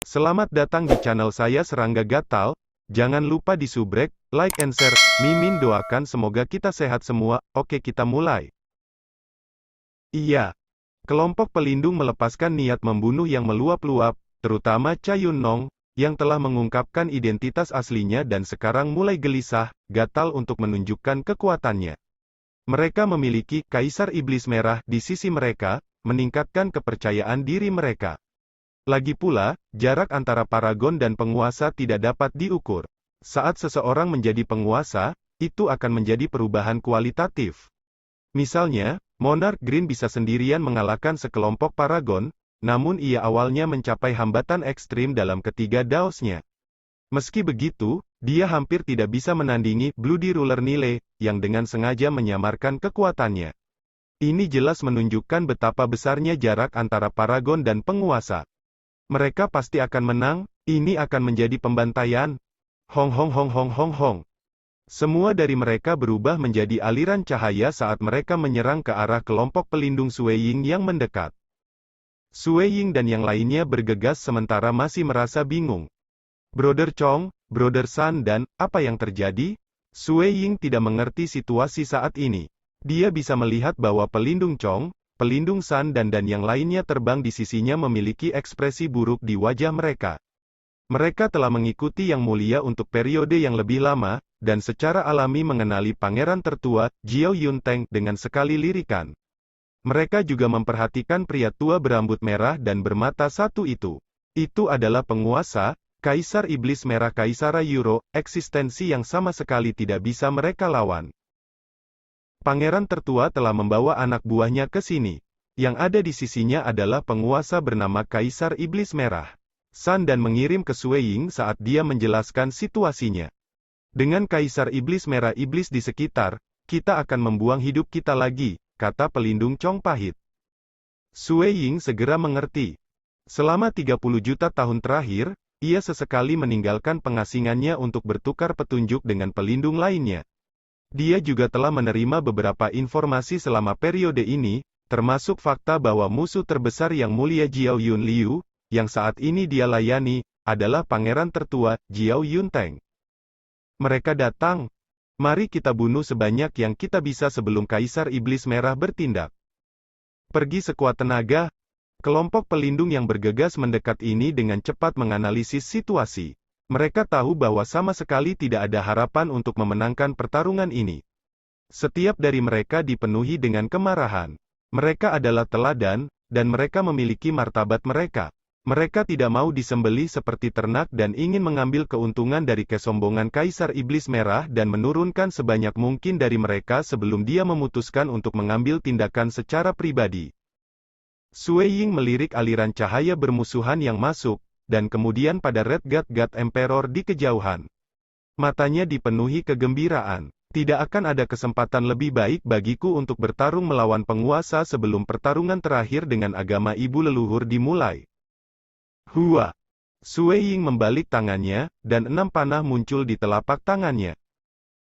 Selamat datang di channel saya Serangga Gatal. Jangan lupa di subrek, like and share. Mimin doakan semoga kita sehat semua. Oke, kita mulai. Iya. Kelompok pelindung melepaskan niat membunuh yang meluap-luap, terutama Cha Yun-nong, yang telah mengungkapkan identitas aslinya dan sekarang mulai gelisah, gatal untuk menunjukkan kekuatannya. Mereka memiliki Kaisar Iblis Merah di sisi mereka, meningkatkan kepercayaan diri mereka. Lagi pula, jarak antara paragon dan penguasa tidak dapat diukur. Saat seseorang menjadi penguasa, itu akan menjadi perubahan kualitatif. Misalnya, Monarch Green bisa sendirian mengalahkan sekelompok paragon, namun ia awalnya mencapai hambatan ekstrim dalam ketiga daosnya. Meski begitu, dia hampir tidak bisa menandingi Bloody Ruler Nile, yang dengan sengaja menyamarkan kekuatannya. Ini jelas menunjukkan betapa besarnya jarak antara paragon dan penguasa. Mereka pasti akan menang, ini akan menjadi pembantaian. Hong hong hong hong hong hong. Semua dari mereka berubah menjadi aliran cahaya saat mereka menyerang ke arah kelompok pelindung Sui Ying yang mendekat. Sui Ying dan yang lainnya bergegas sementara masih merasa bingung. Brother Chong, Brother Sun dan, apa yang terjadi? Sui Ying tidak mengerti situasi saat ini. Dia bisa melihat bahwa pelindung Chong, pelindung Sun dan yang lainnya terbang di sisinya memiliki ekspresi buruk di wajah mereka. Mereka telah mengikuti Yang Mulia untuk periode yang lebih lama, dan secara alami mengenali pangeran tertua, Jiao Yunteng, dengan sekali lirikan. Mereka juga memperhatikan pria tua berambut merah dan bermata satu itu. Itu adalah penguasa, Kaisar Iblis Merah Kaisara Euro, eksistensi yang sama sekali tidak bisa mereka lawan. Pangeran tertua telah membawa anak buahnya ke sini. Yang ada di sisinya adalah penguasa bernama Kaisar Iblis Merah. Sun dan mengirim ke Sui Ying saat dia menjelaskan situasinya. Dengan Kaisar Iblis Merah Iblis di sekitar, kita akan membuang hidup kita lagi, kata pelindung Chong pahit. Sui Ying segera mengerti. Selama 30 juta tahun terakhir, ia sesekali meninggalkan pengasingannya untuk bertukar petunjuk dengan pelindung lainnya. Dia juga telah menerima beberapa informasi selama periode ini, termasuk fakta bahwa musuh terbesar Yang Mulia Jiao Yun Liu, yang saat ini dia layani, adalah pangeran tertua, Jiao Yunteng. Mereka datang. Mari kita bunuh sebanyak yang kita bisa sebelum Kaisar Iblis Merah bertindak. Pergi sekuat tenaga. Kelompok pelindung yang bergegas mendekat ini dengan cepat menganalisis situasi. Mereka tahu bahwa sama sekali tidak ada harapan untuk memenangkan pertarungan ini. Setiap dari mereka dipenuhi dengan kemarahan. Mereka adalah teladan, dan mereka memiliki martabat mereka. Mereka tidak mau disembelih seperti ternak dan ingin mengambil keuntungan dari kesombongan Kaisar Iblis Merah dan menurunkan sebanyak mungkin dari mereka sebelum dia memutuskan untuk mengambil tindakan secara pribadi. Sui Ying melirik aliran cahaya bermusuhan yang masuk, dan kemudian pada Red God Emperor di kejauhan. Matanya dipenuhi kegembiraan. Tidak akan ada kesempatan lebih baik bagiku untuk bertarung melawan penguasa sebelum pertarungan terakhir dengan agama ibu leluhur dimulai. Hua! Sui Ying membalik tangannya, dan 6 panah muncul di telapak tangannya.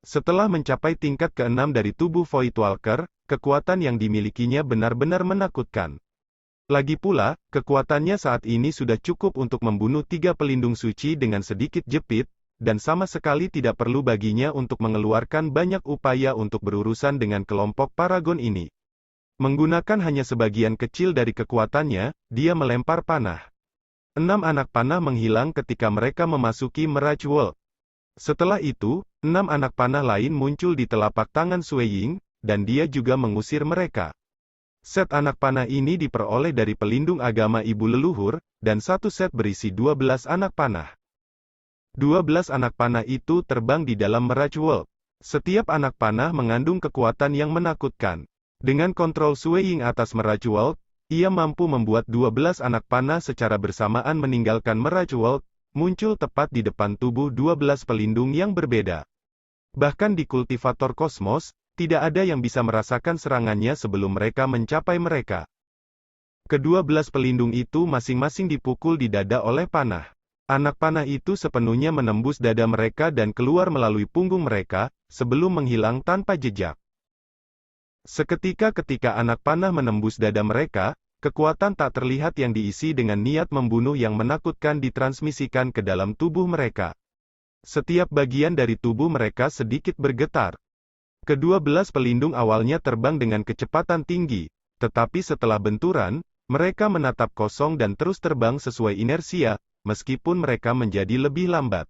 Setelah mencapai tingkat ke-6 dari tubuh Voidwalker, kekuatan yang dimilikinya benar-benar menakutkan. Lagi pula, kekuatannya saat ini sudah cukup untuk membunuh 3 pelindung suci dengan sedikit jepit, dan sama sekali tidak perlu baginya untuk mengeluarkan banyak upaya untuk berurusan dengan kelompok paragon ini. Menggunakan hanya sebagian kecil dari kekuatannya, dia melempar panah. 6 anak panah menghilang ketika mereka memasuki Mirage World. Setelah itu, 6 anak panah lain muncul di telapak tangan Sui Ying, dan dia juga mengusir mereka. Set anak panah ini diperoleh dari pelindung agama ibu leluhur, dan satu set berisi 12 anak panah. 12 anak panah itu terbang di dalam Mirage World. Setiap anak panah mengandung kekuatan yang menakutkan. Dengan kontrol Sui Ying atas Mirage World, ia mampu membuat 12 anak panah secara bersamaan meninggalkan Mirage World, muncul tepat di depan tubuh 12 pelindung yang berbeda. Bahkan di kultivator kosmos, tidak ada yang bisa merasakan serangannya sebelum mereka mencapai mereka. Ke-12 pelindung itu masing-masing dipukul di dada oleh panah. Anak panah itu sepenuhnya menembus dada mereka dan keluar melalui punggung mereka, sebelum menghilang tanpa jejak. Seketika ketika anak panah menembus dada mereka, Kekuatan tak terlihat yang diisi dengan niat membunuh yang menakutkan ditransmisikan ke dalam tubuh mereka. Setiap bagian dari tubuh mereka sedikit bergetar. Kedua belas pelindung awalnya terbang dengan kecepatan tinggi, tetapi setelah benturan, mereka menatap kosong dan terus terbang sesuai inersia, meskipun mereka menjadi lebih lambat.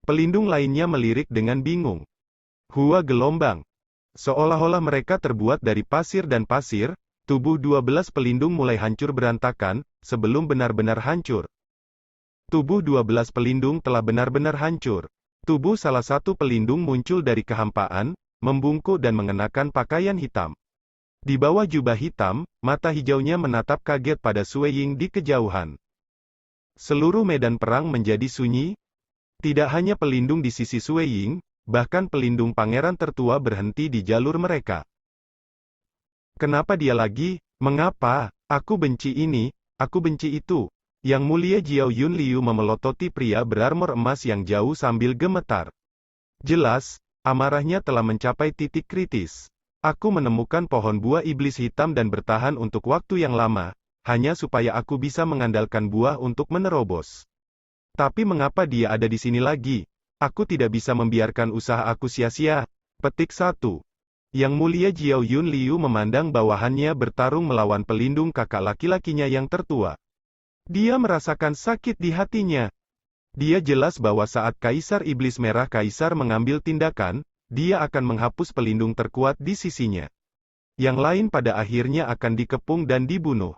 Pelindung lainnya melirik dengan bingung. Hua gelombang. Seolah-olah mereka terbuat dari pasir dan pasir, tubuh 12 pelindung mulai hancur berantakan, sebelum benar-benar hancur. Tubuh 12 pelindung telah benar-benar hancur. Tubuh salah satu pelindung muncul dari kehampaan, membungkuk dan mengenakan pakaian hitam. Di bawah jubah hitam, mata hijaunya menatap kaget pada Sue Ying di kejauhan. Seluruh medan perang menjadi sunyi. Tidak hanya pelindung di sisi Sue Ying, bahkan pelindung pangeran tertua berhenti di jalur mereka. Kenapa dia lagi? Mengapa? Aku benci ini, aku benci itu. Yang Mulia Jiao Yunliu memelototi pria berarmor emas yang jauh sambil gemetar. Jelas, amarahnya telah mencapai titik kritis. Aku menemukan pohon buah iblis hitam dan bertahan untuk waktu yang lama, hanya supaya aku bisa mengandalkan buah untuk menerobos. Tapi mengapa dia ada di sini lagi? Aku tidak bisa membiarkan usaha aku sia-sia. Petik 1. Yang Mulia Jiao Yunliu memandang bawahannya bertarung melawan pelindung kakak laki-lakinya yang tertua. Dia merasakan sakit di hatinya. Dia jelas bahwa saat Kaisar Iblis Merah Kaisar mengambil tindakan, dia akan menghapus pelindung terkuat di sisinya. Yang lain pada akhirnya akan dikepung dan dibunuh.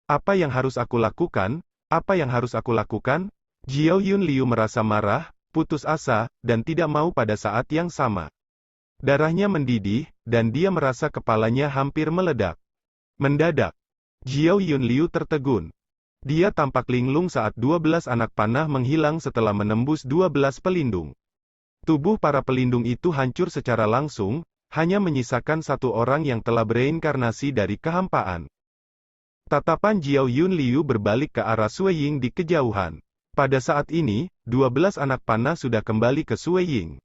Apa yang harus aku lakukan? Apa yang harus aku lakukan? Jiao Yunliu merasa marah, putus asa, dan tidak mau pada saat yang sama. Darahnya mendidih, dan dia merasa kepalanya hampir meledak. Mendadak, Jiao Yunliu tertegun. Dia tampak linglung saat 12 anak panah menghilang setelah menembus 12 pelindung. Tubuh para pelindung itu hancur secara langsung, hanya menyisakan satu orang yang telah bereinkarnasi dari kehampaan. Tatapan Jiao Yunliu berbalik ke arah Sue Ying di kejauhan. Pada saat ini, 12 anak panah sudah kembali ke Sue Ying.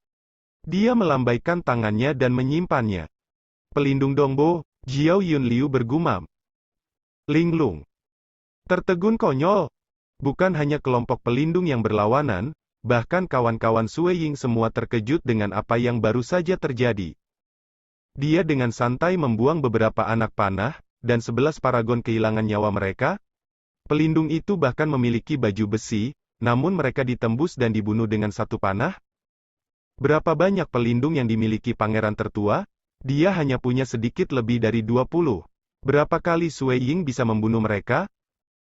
Dia melambaikan tangannya dan menyimpannya. Pelindung Dongbo, Jiao Yunliu bergumam. Linglung. Tertegun konyol. Bukan hanya kelompok pelindung yang berlawanan, bahkan kawan-kawan Sue Ying semua terkejut dengan apa yang baru saja terjadi. Dia dengan santai membuang beberapa anak panah, dan 11 paragon kehilangan nyawa mereka. Pelindung itu bahkan memiliki baju besi, namun mereka ditembus dan dibunuh dengan satu panah. Berapa banyak pelindung yang dimiliki pangeran tertua? Dia hanya punya sedikit lebih dari 20. Berapa kali Sue Ying bisa membunuh mereka?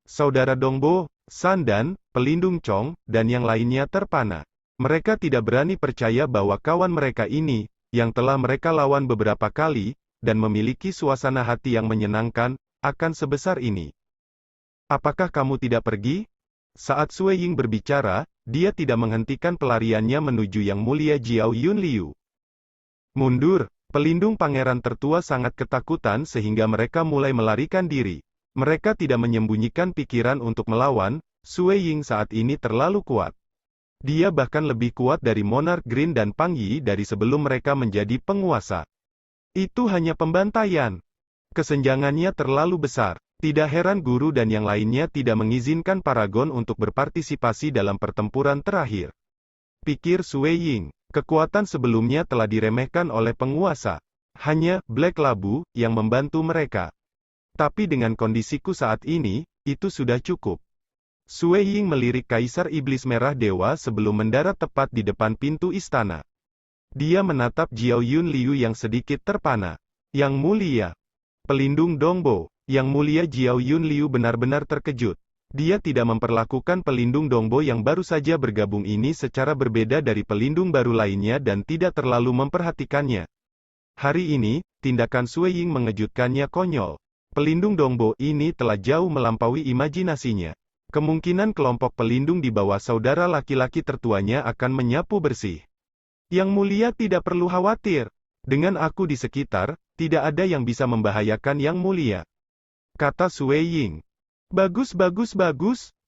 Saudara Dongbo, San dan, pelindung Chong, dan yang lainnya terpana. Mereka tidak berani percaya bahwa kawan mereka ini, yang telah mereka lawan beberapa kali, dan memiliki suasana hati yang menyenangkan, akan sebesar ini. Apakah kamu tidak pergi? Saat Sue Ying berbicara, dia tidak menghentikan pelariannya menuju Yang Mulia Jiao Yunliu. Mundur, pelindung pangeran tertua sangat ketakutan sehingga mereka mulai melarikan diri. Mereka tidak menyembunyikan pikiran untuk melawan, Sue Ying saat ini terlalu kuat. Dia bahkan lebih kuat dari Monarch Green dan Pang Yi dari sebelum mereka menjadi penguasa. Itu hanya pembantaian. Kesenjangannya terlalu besar. Tidak heran guru dan yang lainnya tidak mengizinkan Paragon untuk berpartisipasi dalam pertempuran terakhir. Pikir Sue Ying, kekuatan sebelumnya telah diremehkan oleh penguasa. Hanya Black Labu yang membantu mereka. Tapi dengan kondisiku saat ini, itu sudah cukup. Sue Ying melirik Kaisar Iblis Merah Dewa sebelum mendarat tepat di depan pintu istana. Dia menatap Jiao Yunliu yang sedikit terpana. Yang Mulia, pelindung Dongbo. Yang Mulia Jiao Yunliu benar-benar terkejut. Dia tidak memperlakukan pelindung Dongbo yang baru saja bergabung ini secara berbeda dari pelindung baru lainnya dan tidak terlalu memperhatikannya. Hari ini, tindakan Sue Ying mengejutkannya konyol. Pelindung Dongbo ini telah jauh melampaui imajinasinya. Kemungkinan kelompok pelindung di bawah saudara laki-laki tertuanya akan menyapu bersih. Yang Mulia tidak perlu khawatir. Dengan aku di sekitar, tidak ada yang bisa membahayakan Yang Mulia. Kata Sue Ying. Bagus,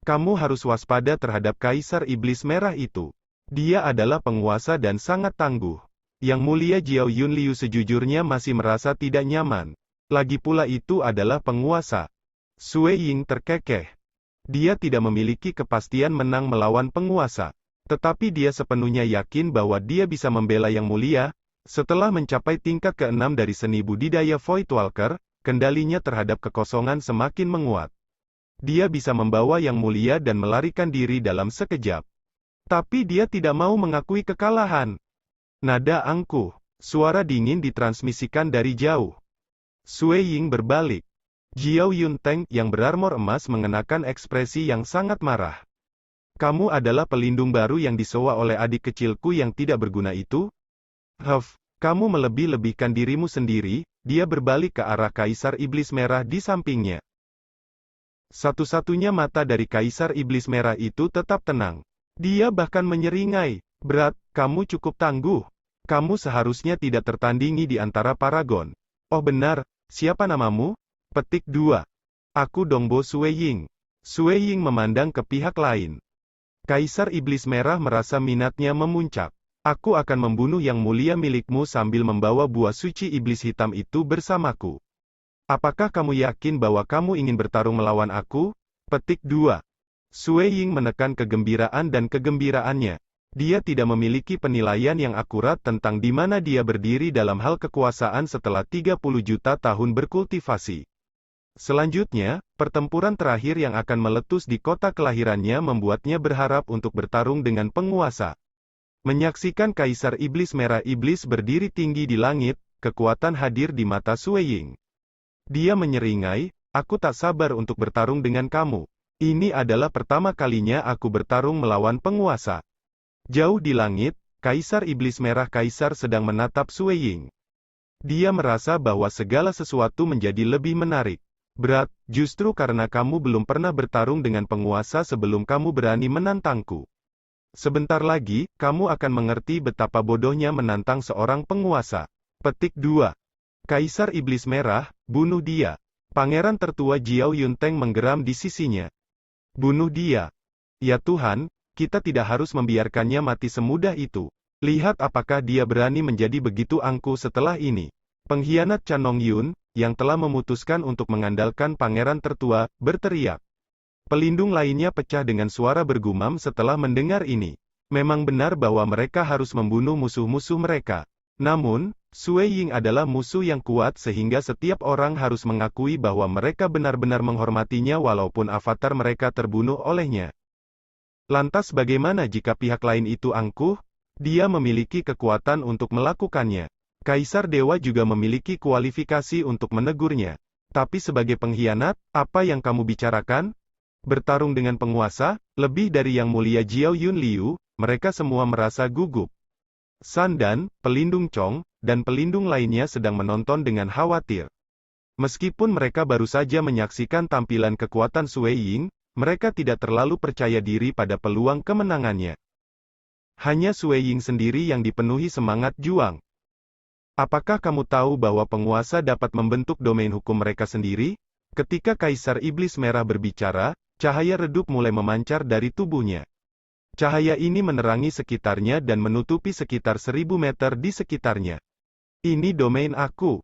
kamu harus waspada terhadap Kaisar Iblis Merah itu. Dia adalah penguasa dan sangat tangguh. Yang Mulia Jiao Yunliu sejujurnya masih merasa tidak nyaman. Lagi pula itu adalah penguasa. Sue Ying terkekeh. Dia tidak memiliki kepastian menang melawan penguasa. Tetapi dia sepenuhnya yakin bahwa dia bisa membela Yang Mulia. Setelah mencapai tingkat ke-6 dari seni budidaya Voidwalker, kendalinya terhadap kekosongan semakin menguat. Dia bisa membawa Yang Mulia dan melarikan diri dalam sekejap. Tapi dia tidak mau mengakui kekalahan. Nada angkuh. Suara dingin ditransmisikan dari jauh. Sue Ying berbalik. Jiao Yunteng yang berarmor emas mengenakan ekspresi yang sangat marah. Kamu adalah pelindung baru yang disewa oleh adik kecilku yang tidak berguna itu? Huff, kamu melebih-lebihkan dirimu sendiri. Dia berbalik ke arah Kaisar Iblis Merah di sampingnya. Satu-satunya mata dari Kaisar Iblis Merah itu tetap tenang. Dia bahkan menyeringai. Berat, kamu cukup tangguh. Kamu seharusnya tidak tertandingi di antara paragon. Oh benar, siapa namamu? Petik 2. Aku Dongbo Sue Ying. Sue Ying memandang ke pihak lain. Kaisar Iblis Merah merasa minatnya memuncak. Aku akan membunuh Yang Mulia milikmu sambil membawa buah suci iblis hitam itu bersamaku. Apakah kamu yakin bahwa kamu ingin bertarung melawan aku? Petik 2. Sue Ying menekan kegembiraan dan kegembiraannya. Dia tidak memiliki penilaian yang akurat tentang di mana dia berdiri dalam hal kekuasaan setelah 30 juta tahun berkultivasi. Selanjutnya, pertempuran terakhir yang akan meletus di kota kelahirannya membuatnya berharap untuk bertarung dengan penguasa. Menyaksikan Kaisar Iblis Merah Iblis berdiri tinggi di langit, kekuatan hadir di mata Sue Ying. Dia menyeringai, aku tak sabar untuk bertarung dengan kamu. Ini adalah pertama kalinya aku bertarung melawan penguasa. Jauh di langit, Kaisar Iblis Merah Kaisar sedang menatap Sue Ying. Dia merasa bahwa segala sesuatu menjadi lebih menarik. Berat, justru karena kamu belum pernah bertarung dengan penguasa sebelum kamu berani menantangku. Sebentar lagi, kamu akan mengerti betapa bodohnya menantang seorang penguasa. Petik 2. Kaisar Iblis Merah, bunuh dia. Pangeran tertua Jiao Yunteng menggeram di sisinya. Bunuh dia. Ya Tuhan, kita tidak harus membiarkannya mati semudah itu. Lihat apakah dia berani menjadi begitu angkuh setelah ini. Pengkhianat Chan Nong Yun, yang telah memutuskan untuk mengandalkan pangeran tertua, berteriak. Pelindung lainnya pecah dengan suara bergumam setelah mendengar ini. Memang benar bahwa mereka harus membunuh musuh-musuh mereka. Namun, Sue Ying adalah musuh yang kuat sehingga setiap orang harus mengakui bahwa mereka benar-benar menghormatinya walaupun avatar mereka terbunuh olehnya. Lantas bagaimana jika pihak lain itu angkuh? Dia memiliki kekuatan untuk melakukannya. Kaisar Dewa juga memiliki kualifikasi untuk menegurnya. Tapi sebagai pengkhianat, apa yang kamu bicarakan? Bertarung dengan penguasa, lebih dari Yang Mulia Jiao Yun Liu, mereka semua merasa gugup. San Dan, pelindung Chong, dan pelindung lainnya sedang menonton dengan khawatir. Meskipun mereka baru saja menyaksikan tampilan kekuatan Sue Ying, mereka tidak terlalu percaya diri pada peluang kemenangannya. Hanya Sue Ying sendiri yang dipenuhi semangat juang. Apakah kamu tahu bahwa penguasa dapat membentuk domain hukum mereka sendiri? Ketika Kaisar Iblis Merah berbicara, cahaya redup mulai memancar dari tubuhnya. Cahaya ini menerangi sekitarnya dan menutupi sekitar 1000 meter di sekitarnya. Ini domain aku.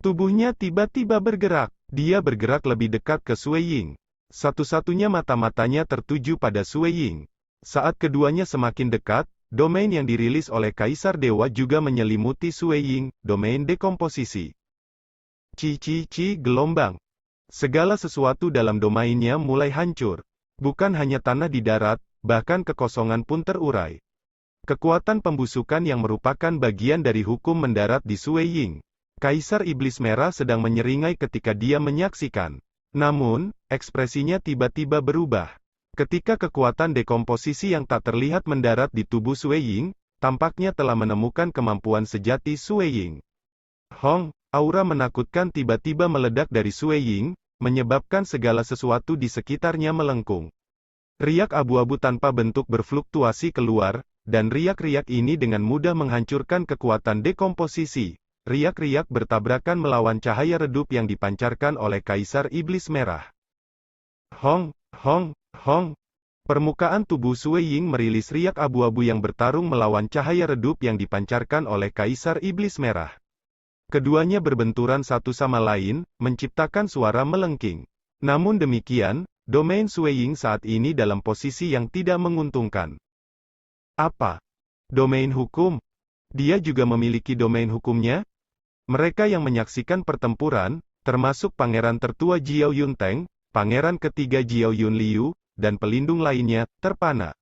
Tubuhnya tiba-tiba bergerak. Dia bergerak lebih dekat ke Sue Ying. Satu-satunya mata-matanya tertuju pada Sue Ying. Saat keduanya semakin dekat, domain yang dirilis oleh Kaisar Dewa juga menyelimuti Sue Ying, domain dekomposisi. Gelombang. Segala sesuatu dalam domainnya mulai hancur. Bukan hanya tanah di darat, bahkan kekosongan pun terurai. Kekuatan pembusukan yang merupakan bagian dari hukum mendarat di Sue Ying. Kaisar Iblis Merah sedang menyeringai ketika dia menyaksikan. Namun, ekspresinya tiba-tiba berubah. Ketika kekuatan dekomposisi yang tak terlihat mendarat di tubuh Sue Ying, tampaknya telah menemukan kemampuan sejati Sue Ying. Hong, aura menakutkan tiba-tiba meledak dari Sue Ying, menyebabkan segala sesuatu di sekitarnya melengkung. Riak abu-abu tanpa bentuk berfluktuasi keluar, dan riak-riak ini dengan mudah menghancurkan kekuatan dekomposisi. Riak-riak bertabrakan melawan cahaya redup yang dipancarkan oleh Kaisar Iblis Merah. Hong, Hong, Hong. Permukaan tubuh Sue Ying merilis riak abu-abu yang bertarung melawan cahaya redup yang dipancarkan oleh Kaisar Iblis Merah. Keduanya berbenturan satu sama lain, menciptakan suara melengking. Namun demikian, domain Sui Ying saat ini dalam posisi yang tidak menguntungkan. Apa? Domain hukum? Dia juga memiliki domain hukumnya? Mereka yang menyaksikan pertempuran, termasuk Pangeran Tertua Jiao Yunteng, Pangeran Ketiga Jiao Yunliu, dan pelindung lainnya, terpana.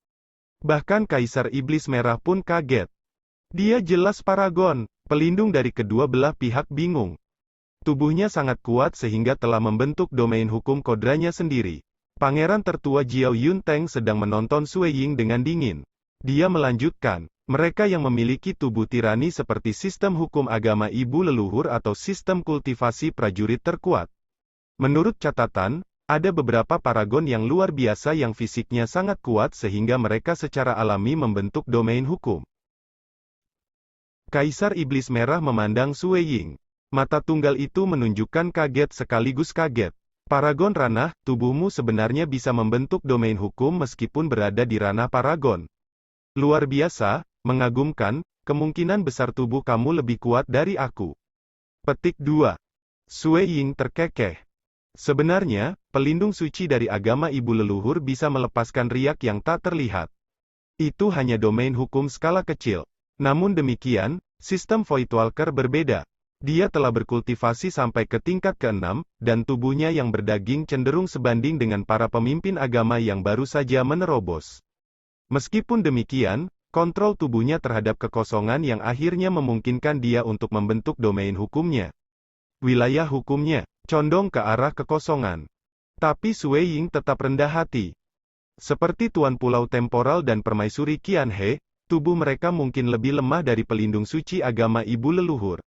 Bahkan Kaisar Iblis Merah pun kaget. Dia jelas paragon, pelindung dari kedua belah pihak bingung. Tubuhnya sangat kuat sehingga telah membentuk domain hukum kodranya sendiri. Pangeran Tertua Jiao Yunteng sedang menonton Sui Ying dengan dingin. Dia melanjutkan, mereka yang memiliki tubuh tirani seperti sistem hukum agama ibu leluhur atau sistem kultivasi prajurit terkuat. Menurut catatan, ada beberapa paragon yang luar biasa yang fisiknya sangat kuat sehingga mereka secara alami membentuk domain hukum. Kaisar Iblis Merah memandang Sui Ying. Mata tunggal itu menunjukkan kaget sekaligus kaget. Paragon ranah, tubuhmu sebenarnya bisa membentuk domain hukum meskipun berada di ranah paragon. Luar biasa, mengagumkan, kemungkinan besar tubuh kamu lebih kuat dari aku. Petik 2. Sui Ying terkekeh. Sebenarnya, pelindung suci dari agama ibu leluhur bisa melepaskan riak yang tak terlihat. Itu hanya domain hukum skala kecil. Namun demikian, sistem Voidwalker berbeda. Dia telah berkultivasi sampai ke tingkat ke-6, dan tubuhnya yang berdaging cenderung sebanding dengan para pemimpin agama yang baru saja menerobos. Meskipun demikian, kontrol tubuhnya terhadap kekosongan yang akhirnya memungkinkan dia untuk membentuk domain hukumnya. Wilayah hukumnya, condong ke arah kekosongan. Tapi Sui Ying tetap rendah hati. Seperti Tuan Pulau Temporal dan Permaisuri Qianhe, tubuh mereka mungkin lebih lemah dari pelindung suci agama ibu leluhur.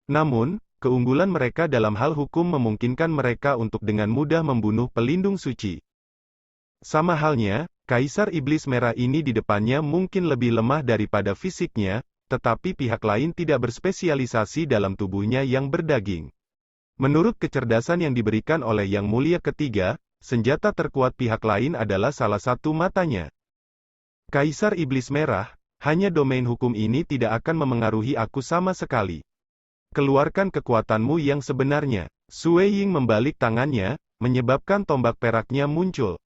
Namun, keunggulan mereka dalam hal hukum memungkinkan mereka untuk dengan mudah membunuh pelindung suci. Sama halnya, Kaisar Iblis Merah ini di depannya mungkin lebih lemah daripada fisiknya, tetapi pihak lain tidak berspesialisasi dalam tubuhnya yang berdaging. Menurut kecerdasan yang diberikan oleh Yang Mulia Ketiga, senjata terkuat pihak lain adalah salah satu matanya. Kaisar Iblis Merah, hanya domain hukum ini tidak akan memengaruhi aku sama sekali. Keluarkan kekuatanmu yang sebenarnya. Sui Ying membalik tangannya, menyebabkan tombak peraknya muncul.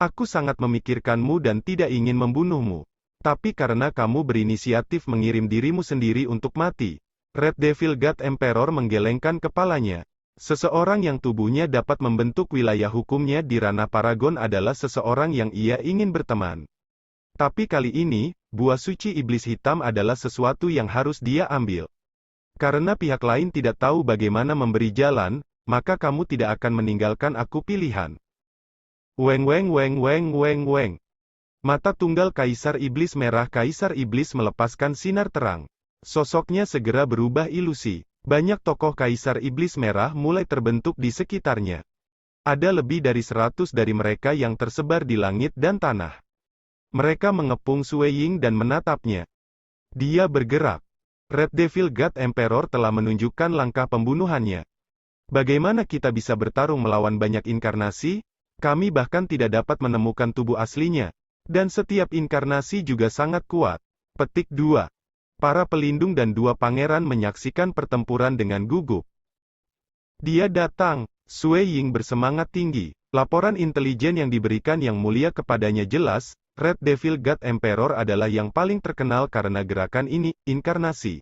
Aku sangat memikirkanmu dan tidak ingin membunuhmu. Tapi karena kamu berinisiatif mengirim dirimu sendiri untuk mati. Red Devil God Emperor menggelengkan kepalanya. Seseorang yang tubuhnya dapat membentuk wilayah hukumnya di ranah paragon adalah seseorang yang ia ingin berteman. Tapi kali ini, buah suci iblis hitam adalah sesuatu yang harus dia ambil. Karena pihak lain tidak tahu bagaimana memberi jalan, maka kamu tidak akan meninggalkan aku pilihan. Weng weng weng weng weng weng. Mata tunggal Kaisar Iblis Merah Kaisar Iblis melepaskan sinar terang. Sosoknya segera berubah ilusi. Banyak tokoh Kaisar Iblis Merah mulai terbentuk di sekitarnya. Ada lebih dari 100 dari mereka yang tersebar di langit dan tanah. Mereka mengepung Sui Ying dan menatapnya. Dia bergerak. Red Devil God Emperor telah menunjukkan langkah pembunuhannya. Bagaimana kita bisa bertarung melawan banyak inkarnasi? Kami bahkan tidak dapat menemukan tubuh aslinya. Dan setiap inkarnasi juga sangat kuat. Petik 2. Para pelindung dan 2 pangeran menyaksikan pertempuran dengan gugup. Dia datang. Sui Ying bersemangat tinggi. Laporan intelijen yang diberikan Yang Mulia kepadanya jelas, Red Devil God Emperor adalah yang paling terkenal karena gerakan ini, inkarnasi.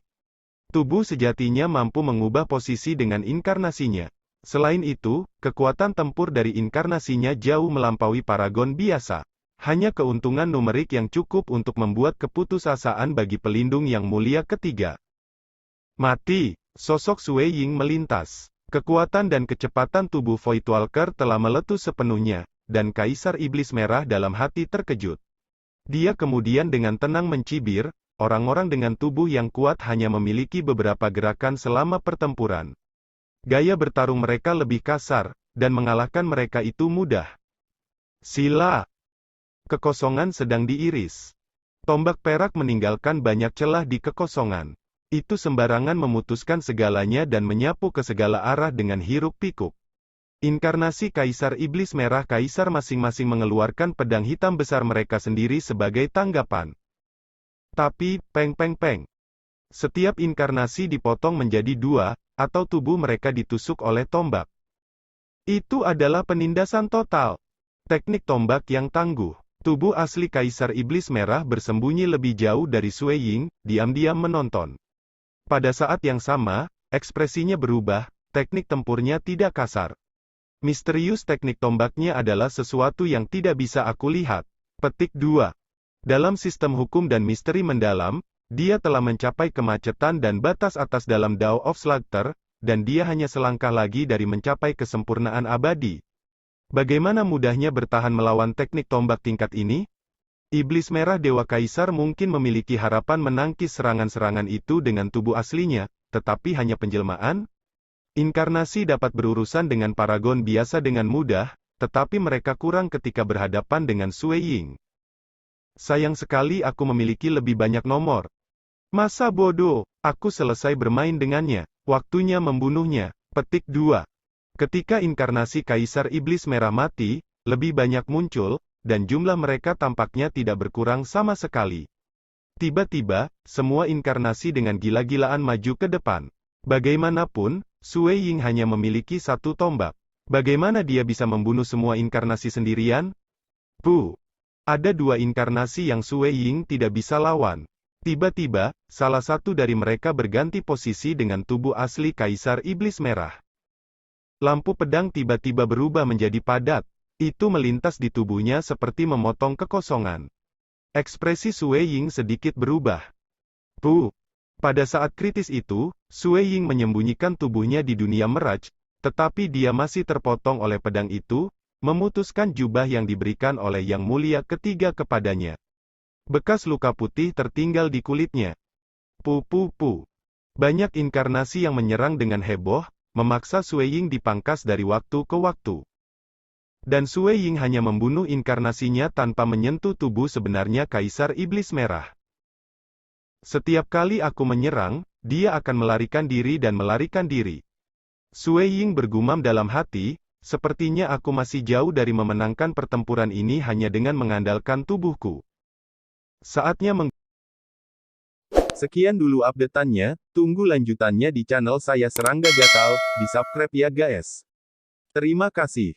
Tubuh sejatinya mampu mengubah posisi dengan inkarnasinya. Selain itu, kekuatan tempur dari inkarnasinya jauh melampaui paragon biasa. Hanya keuntungan numerik yang cukup untuk membuat keputusasaan bagi pelindung Yang Mulia Ketiga. Mati, sosok Sui Ying melintas. Kekuatan dan kecepatan tubuh Voidwalker telah meletus sepenuhnya, dan Kaisar Iblis Merah dalam hati terkejut. Dia kemudian dengan tenang mencibir, orang-orang dengan tubuh yang kuat hanya memiliki beberapa gerakan selama pertempuran. Gaya bertarung mereka lebih kasar, dan mengalahkan mereka itu mudah. Sila. Kekosongan sedang diiris. Tombak perak meninggalkan banyak celah di kekosongan. Itu sembarangan memutuskan segalanya dan menyapu ke segala arah dengan hiruk-pikuk. Inkarnasi Kaisar Iblis Merah Kaisar masing-masing mengeluarkan pedang hitam besar mereka sendiri sebagai tanggapan. Tapi, peng peng peng. Setiap inkarnasi dipotong menjadi 2, atau tubuh mereka ditusuk oleh tombak. Itu adalah penindasan total. Teknik tombak yang tangguh. Tubuh asli Kaisar Iblis Merah bersembunyi lebih jauh dari Sui Ying, diam-diam menonton. Pada saat yang sama, ekspresinya berubah, teknik tempurnya tidak kasar. Misterius teknik tombaknya adalah sesuatu yang tidak bisa aku lihat. Petik 2. Dalam sistem hukum dan misteri mendalam, dia telah mencapai kemacetan dan batas atas dalam Dao of Slaughter, dan dia hanya selangkah lagi dari mencapai kesempurnaan abadi. Bagaimana mudahnya bertahan melawan teknik tombak tingkat ini? Iblis Merah Dewa Kaisar mungkin memiliki harapan menangkis serangan-serangan itu dengan tubuh aslinya, tetapi hanya penjelmaan? Inkarnasi dapat berurusan dengan paragon biasa dengan mudah, tetapi mereka kurang ketika berhadapan dengan Sui Ying. Sayang sekali aku memiliki lebih banyak nomor. Masa bodoh, aku selesai bermain dengannya. Waktunya membunuhnya. Petik 2. Ketika inkarnasi Kaisar Iblis Merah mati, lebih banyak muncul, dan jumlah mereka tampaknya tidak berkurang sama sekali. Tiba-tiba, semua inkarnasi dengan gila-gilaan maju ke depan. Bagaimanapun, Sui Ying hanya memiliki satu tombak. Bagaimana dia bisa membunuh semua inkarnasi sendirian? Ada dua inkarnasi yang Sui Ying tidak bisa lawan. Tiba-tiba, salah satu dari mereka berganti posisi dengan tubuh asli Kaisar Iblis Merah. Lampu pedang tiba-tiba berubah menjadi padat. Itu melintas di tubuhnya seperti memotong kekosongan. Ekspresi Sui Ying sedikit berubah. Pada saat kritis itu, Sui Ying menyembunyikan tubuhnya di dunia Mirage, tetapi dia masih terpotong oleh pedang itu, memutuskan jubah yang diberikan oleh Yang Mulia Ketiga kepadanya. Bekas luka putih tertinggal di kulitnya. Banyak inkarnasi yang menyerang dengan heboh, memaksa Sui Ying dipangkas dari waktu ke waktu. Dan Sui Ying hanya membunuh inkarnasinya tanpa menyentuh tubuh sebenarnya Kaisar Iblis Merah. Setiap kali aku menyerang, dia akan melarikan diri dan melarikan diri. Sui Ying bergumam dalam hati, sepertinya aku masih jauh dari memenangkan pertempuran ini hanya dengan mengandalkan tubuhku. Saatnya Sekian dulu update-annya, tunggu lanjutannya di channel saya Serangga Gatal, di subscribe ya guys. Terima kasih.